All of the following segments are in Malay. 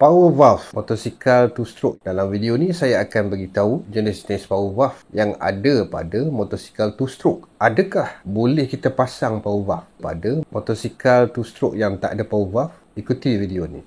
Power valve motosikal two stroke. Dalam video ni saya akan beritahu jenis-jenis power valve yang ada pada motosikal two stroke. Adakah boleh kita pasang power valve pada motosikal two stroke yang tak ada power valve? Ikuti video ni.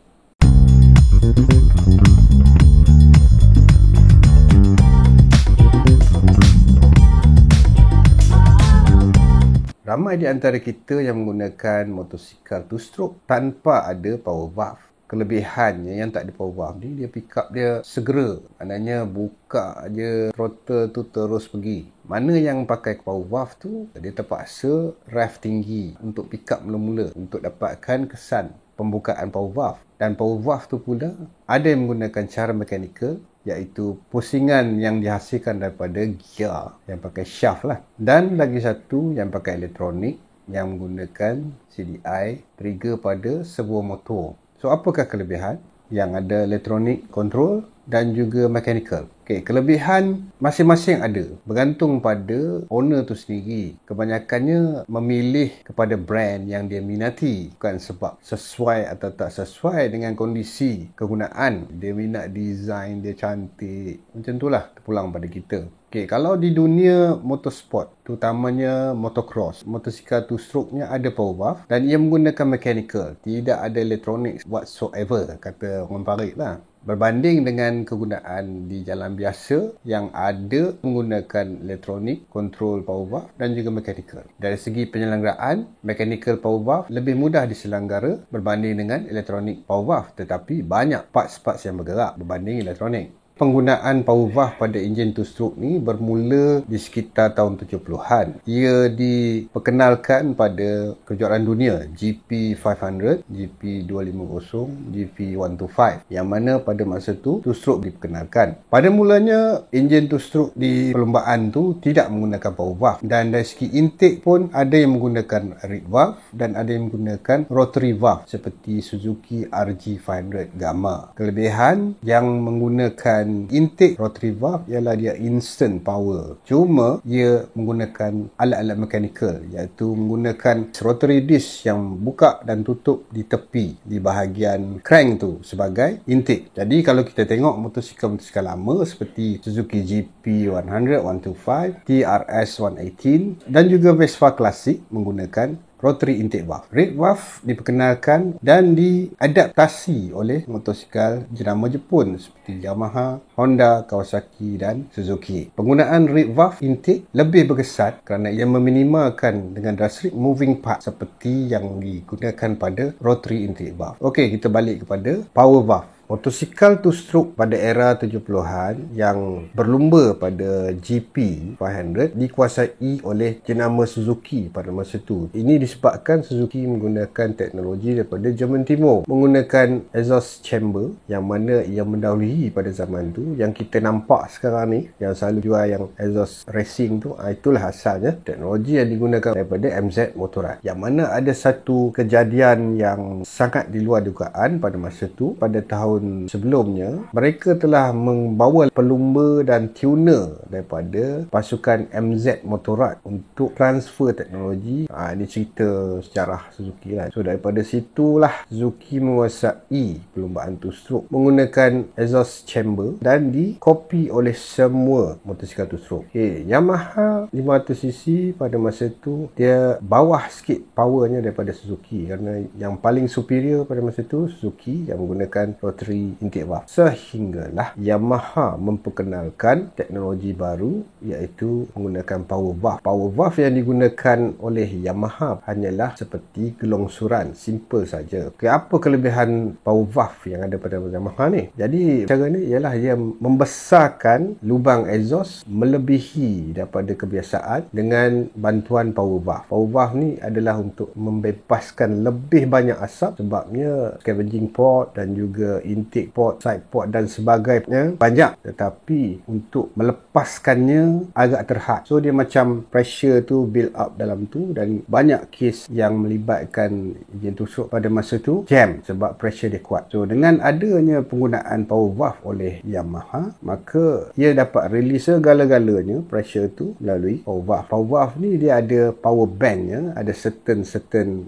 Ramai di antara kita yang menggunakan motosikal two stroke tanpa ada power valve. Kelebihannya yang tak ada power valve ni, dia pick up dia segera. Maknanya buka je throttle tu terus pergi. Mana yang pakai power valve tu, dia terpaksa rev tinggi untuk pick up mula-mula untuk dapatkan kesan pembukaan power valve. Dan power valve tu pula ada yang menggunakan cara mekanikal, iaitu pusingan yang dihasilkan daripada gear yang pakai shaft lah. Dan lagi satu yang pakai elektronik yang menggunakan CDI trigger pada servo motor. So, apakah kelebihan? Yang ada elektronik control dan juga mechanical. Okey, kelebihan masing-masing ada. Bergantung pada owner tu sendiri. Kebanyakannya memilih kepada brand yang dia minati. Bukan sebab sesuai atau tak sesuai dengan kondisi kegunaan. Dia minat design, dia cantik. Macam itulah terpulang pada kita. Okey, kalau di dunia motorsport, terutamanya motocross, motosikal two stroke-nya ada power valve dan ia menggunakan mechanical. Tidak ada elektronik whatsoever, kata orang parit lah. Berbanding dengan kegunaan di jalan biasa yang ada menggunakan elektronik, control power valve dan juga mechanical. Dari segi penyelenggaraan, mechanical power valve lebih mudah diselenggara berbanding dengan elektronik power valve. Tetapi banyak parts-parts yang bergerak berbanding elektronik. Penggunaan power valve pada enjin two stroke ni bermula di sekitar tahun 70-an. Ia diperkenalkan pada kejuaraan dunia GP 500, GP 250, GP 125, yang mana pada masa tu two stroke diperkenalkan. Pada mulanya enjin two stroke di perlombaan tu tidak menggunakan power valve, dan dari segi intake pun ada yang menggunakan reed valve dan ada yang menggunakan rotary valve seperti Suzuki RG 500 Gamma. Kelebihan yang menggunakan intake rotary valve ialah dia instant power. Cuma ia menggunakan alat-alat mechanical, iaitu menggunakan rotary disc yang buka dan tutup di tepi di bahagian crank tu sebagai intake. Jadi kalau kita tengok motosikal-motosikal lama seperti Suzuki GP 100, 125, TRS 118 dan juga Vespa Classic menggunakan rotary intake valve. Reed valve diperkenalkan dan diadaptasi oleh motosikal jenama Jepun seperti Yamaha, Honda, Kawasaki dan Suzuki. Penggunaan reed valve intake lebih berkesan kerana ia meminimalkan dengan drastic moving part seperti yang digunakan pada rotary intake valve. Okey, kita balik kepada power valve. Motosikal two stroke pada era 70-an yang berlumba pada GP 500 dikuasai oleh jenama Suzuki pada masa itu. Ini disebabkan Suzuki menggunakan teknologi daripada Jerman Timur, menggunakan exhaust chamber yang mana ia mendahului pada zaman tu. Yang kita nampak sekarang ni, yang selalu jual yang exhaust racing tu, itulah asalnya teknologi yang digunakan daripada MZ Motorrad. Yang mana ada satu kejadian yang sangat di luar dugaan pada masa tu. Pada tahun sebelumnya, mereka telah membawa pelumba dan tuner daripada pasukan MZ Motorrad untuk transfer teknologi. Ini cerita sejarah Suzuki lah. So daripada situlah Suzuki menguasai perlumbaan two stroke menggunakan exhaust chamber dan dikopi oleh semua motosikal two stroke. Yamaha 500cc pada masa tu dia bawah sikit powernya daripada Suzuki, kerana yang paling superior pada masa tu Suzuki yang menggunakan rotary intake valve. Sehinggalah Yamaha memperkenalkan teknologi baru, iaitu menggunakan power valve. Power valve yang digunakan oleh Yamaha hanyalah seperti gelongsuran, simple saja. Okay, apa kelebihan power valve yang ada pada Yamaha ni? Jadi cara ni ialah ia membesarkan lubang exhaust melebihi daripada kebiasaan dengan bantuan power valve. Power valve ni adalah untuk membebaskan lebih banyak asap, sebabnya scavenging port dan juga intake port, side port dan sebagainya banyak, tetapi untuk melepaskannya agak terhad. So dia macam pressure tu build up dalam tu, dan banyak kes yang melibatkan enjin tusuk pada masa tu jam sebab pressure dia kuat. So dengan adanya penggunaan power valve oleh Yamaha, maka ia dapat release segala-galanya pressure tu melalui power valve. Power valve ni dia ada power bandnya, ada certain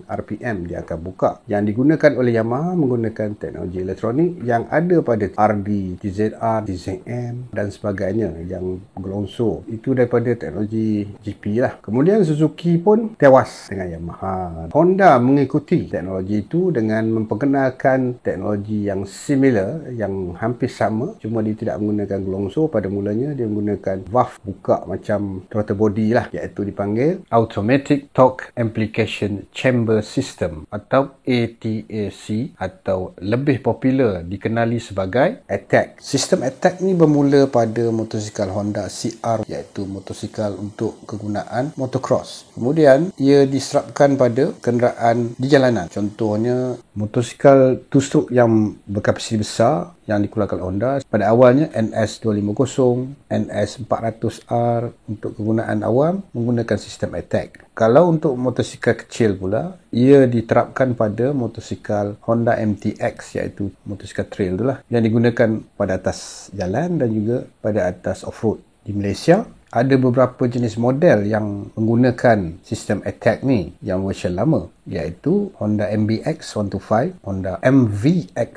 RPM dia akan buka. Yang digunakan oleh Yamaha menggunakan teknologi elektronik ni yang ada pada RD, TZR, TZM dan sebagainya yang gelongsor. Itu daripada teknologi GP lah. Kemudian Suzuki pun tewas dengan Yamaha. Honda mengikuti teknologi itu dengan memperkenalkan teknologi yang similar, yang hampir sama, cuma dia tidak menggunakan gelongsor. Pada mulanya dia menggunakan valve buka macam throttle body lah, iaitu dipanggil Automatic Torque Application Chamber System atau ATAC, atau lebih popular dikenali sebagai ATAC. Sistem ATAC ni bermula pada motosikal Honda CR, iaitu motosikal untuk kegunaan motocross. Kemudian ia diserapkan pada kenderaan di jalanan. Contohnya motosikal two-stroke yang berkapasiti besar yang dikeluarkan Honda. Pada awalnya NS250, NS400R untuk kegunaan awam menggunakan sistem ATAC. Kalau untuk motosikal kecil pula, ia diterapkan pada motosikal Honda MTX, iaitu motosikal trail itulah, yang digunakan pada atas jalan dan juga pada atas off-road. Di Malaysia ada beberapa jenis model yang menggunakan sistem ATAC ni yang version lama, iaitu Honda MBX 125, Honda MVX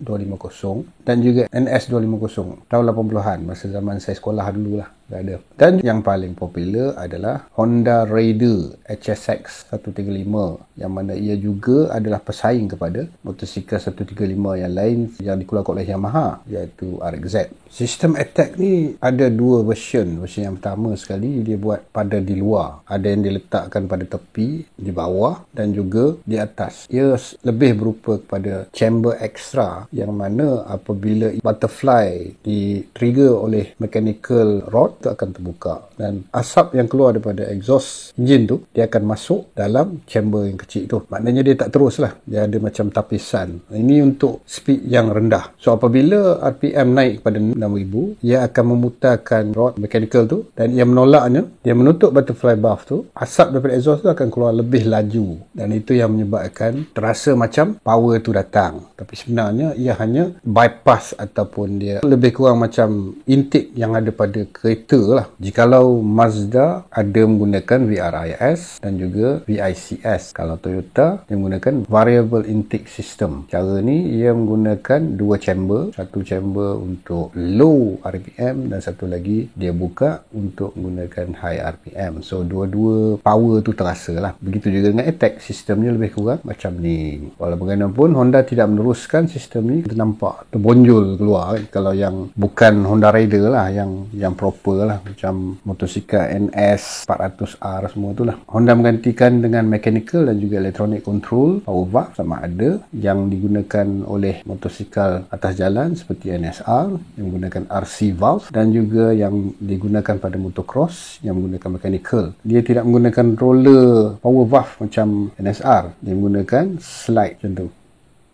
250 dan juga NS250 tahun 80-an, masa zaman saya sekolah dulu lah ada. Dan yang paling popular adalah Honda Raider HSX 135, yang mana ia juga adalah pesaing kepada motosikal 135 yang lain yang dikeluarkan oleh Yamaha, iaitu RXZ. Sistem ATAC ni ada dua version. Version yang pertama sekali dia buat pada di luar, ada yang diletakkan pada tepi, di bawah dan juga di atas. Ia lebih berupa kepada chamber extra, yang mana apabila butterfly di trigger oleh mechanical rod, itu akan terbuka dan asap yang keluar daripada exhaust engine tu dia akan masuk dalam chamber yang kecil tu. Maknanya dia tak terus lah, dia ada macam tapisan. Ini untuk speed yang rendah. So apabila RPM naik kepada 6000, ia akan memutarkan rod mechanical tu dan ia menolaknya, dia menutup butterfly valve tu, asap daripada exhaust tu akan keluar lebih laju dan itu yang menyebabkan terasa macam power tu datang, tapi sebenarnya ia hanya bypass ataupun dia lebih kurang macam intake yang ada pada kereta lah. Jikalau Mazda ada menggunakan VRIS dan juga VICS. Kalau Toyota dia menggunakan variable intake system. Cara ni ia menggunakan dua chamber, satu chamber untuk low RPM dan satu lagi dia buka untuk menggunakan high RPM. So dua-dua power tu terasa lah. Begitu juga dengan ATAC, sistemnya lebih kurang macam ni. Walau bagaimanapun Honda tidak meneruskan sistem ni, nampak terbonjol keluar kalau yang bukan Honda Raider lah, yang proper lah, macam motosikal NS 400R semua tu lah. Honda menggantikan dengan mechanical dan juga electronic control power valve sama ada yang digunakan oleh motosikal atas jalan seperti NSR yang menggunakan RC valve dan juga yang digunakan pada motocross yang menggunakan mechanical. Dia tidak menggunakan roller power valve macam NSR, dia menggunakan slide macam tu.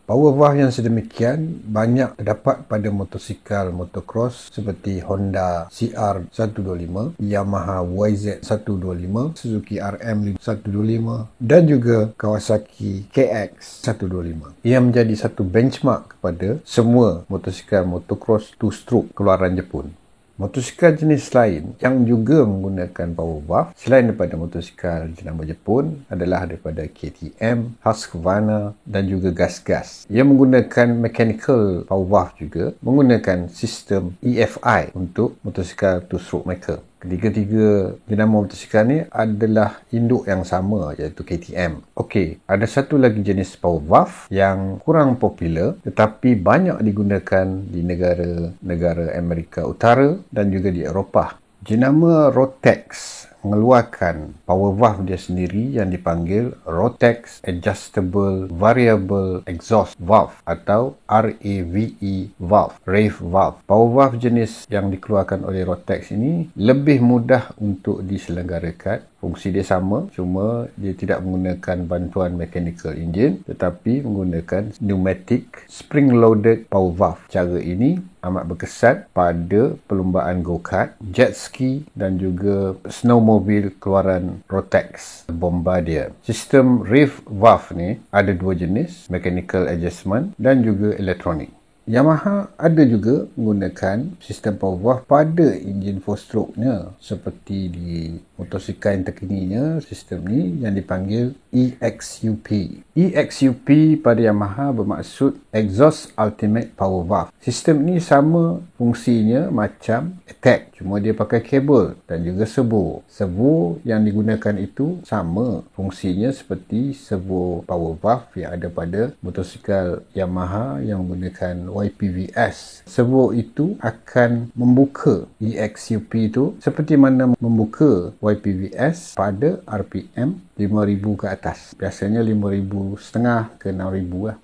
Power valve yang sedemikian banyak terdapat pada motosikal motocross seperti Honda CR125, Yamaha YZ125, Suzuki RM125 dan juga Kawasaki KX125. Ia menjadi satu benchmark kepada semua motosikal motocross two-stroke keluaran Jepun. Motosikal jenis lain yang juga menggunakan power valve selain daripada motosikal jenama Jepun adalah daripada KTM, Husqvarna dan juga Gas-Gas. Ia menggunakan mechanical power valve juga, menggunakan sistem EFI untuk motosikal two-stroke mereka. Ketiga-tiga jenama motosikal ni adalah induk yang sama, iaitu KTM. Okey, ada satu lagi jenis power valve yang kurang popular tetapi banyak digunakan di negara Amerika Utara dan juga di Eropah. Jenama Rotex mengeluarkan power valve dia sendiri yang dipanggil Rotex Adjustable Variable Exhaust Valve atau RAVE valve, RAVE valve. Power valve jenis yang dikeluarkan oleh Rotex ini lebih mudah untuk diselenggarakan. Fungsi dia sama, cuma dia tidak menggunakan bantuan mechanical engine tetapi menggunakan pneumatic spring-loaded power valve. Cara ini amat berkesan pada perlumbaan go-kart, jet ski dan juga snowmobile keluaran Rotex Bombardier. Sistem RAVE valve ni ada dua jenis, mechanical adjustment dan juga elektronik. Yamaha ada juga menggunakan sistem power valve pada enjin 4-stroke-nya seperti di motosikal yang terkininya. Sistem ni yang dipanggil EXUP. EXUP pada Yamaha bermaksud Exhaust Ultimate Power Valve. Sistem ni sama fungsinya macam attack, cuma dia pakai kabel dan juga servo. Servo yang digunakan itu sama fungsinya seperti servo power valve yang ada pada motosikal Yamaha yang menggunakan YPVS. Servo itu akan membuka EXUP itu seperti mana membuka YPVS pada RPM 5,000 ke atas. Biasanya 5,500 ke 6,000 lah.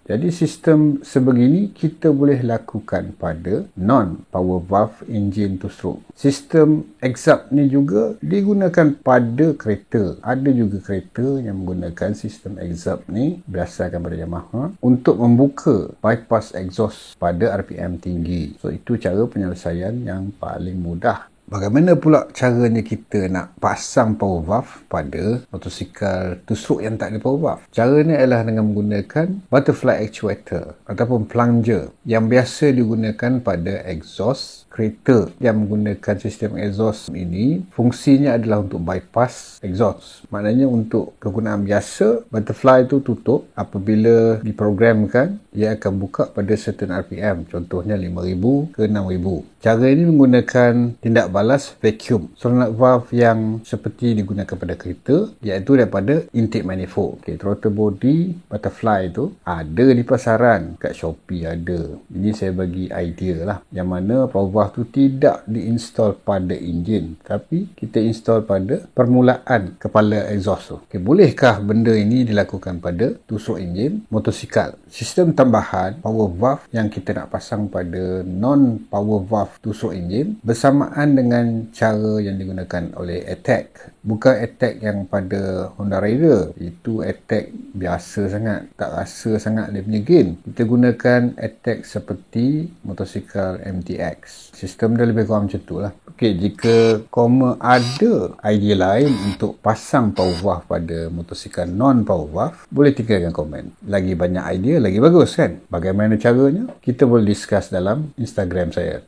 Jadi sistem sebegini kita boleh lakukan pada non-power valve engine 2-stroke. Sistem exhaust ni juga digunakan pada kereta. Ada juga kereta yang menggunakan sistem exhaust ni berdasarkan pada Yamaha untuk membuka bypass exhaust pada RPM tinggi. So itu cara penyelesaian yang paling mudah. Bagaimana pula caranya kita nak pasang power valve pada motosikal 2-stroke yang tak ada power valve? Caranya adalah dengan menggunakan butterfly actuator ataupun plunger yang biasa digunakan pada exhaust kereta yang menggunakan sistem exhaust ini. Fungsinya adalah untuk bypass exhaust. Maknanya untuk kegunaan biasa, butterfly itu tutup. Apabila diprogramkan, ia akan buka pada certain RPM. Contohnya 5,000 ke 6,000. Cara ini menggunakan tindak balas vacuum solenoid valve yang seperti digunakan pada kereta, iaitu daripada intake manifold. Throttle body butterfly itu ada di pasaran, kat Shopee ada. Ini saya bagi idea lah, yang mana power valve tu tidak diinstal pada enjin, tapi kita install pada permulaan kepala exhaust tu. Bolehkah benda ini dilakukan pada 2-stroke enjin motosikal? Sistem tambahan power valve yang kita nak pasang pada non-power valve 2-stroke enjin bersamaan dengan cara yang digunakan oleh Attack. Bukan Attack yang pada Honda Raider. Itu Attack biasa sangat. Tak rasa sangat dia punya gain. Kita gunakan Attack seperti motosikal MTX. Sistem dia lebih kurang macam tu lah. Jika korang ada idea lain untuk pasang power valve pada motosikal non-power valve, boleh tinggalkan komen. Lagi banyak idea, lagi bagus kan? Bagaimana caranya? Kita boleh discuss dalam Instagram saya.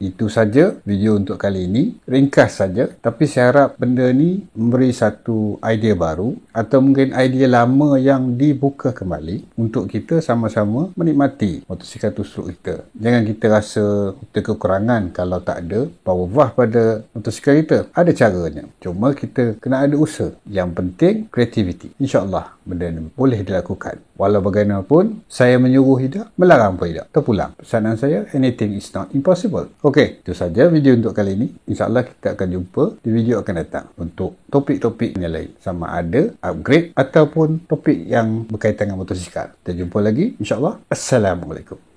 Itu saja video untuk kali ini. Ringkas saja, tapi saya harap benda ni memberi satu idea baru atau mungkin idea lama yang dibuka kembali untuk kita sama-sama menikmati motosikal 2-stroke kita. Jangan kita rasa kita kekurangan kalau tak ada power valve pada motosikal kita. Ada caranya. Cuma kita kena ada usaha. Yang penting creativity. InsyaAllah benda ni boleh dilakukan. Walau bagaimanapun, saya menyuruh tidak, melarang pun tidak. Terpulang. Pesanan saya, anything is not impossible. Itu saja video untuk kali ini. InsyaAllah kita akan jumpa di video akan datang untuk topik-topik yang lain. Sama ada upgrade ataupun topik yang berkaitan dengan motosikal. Kita jumpa lagi. InsyaAllah. Assalamualaikum.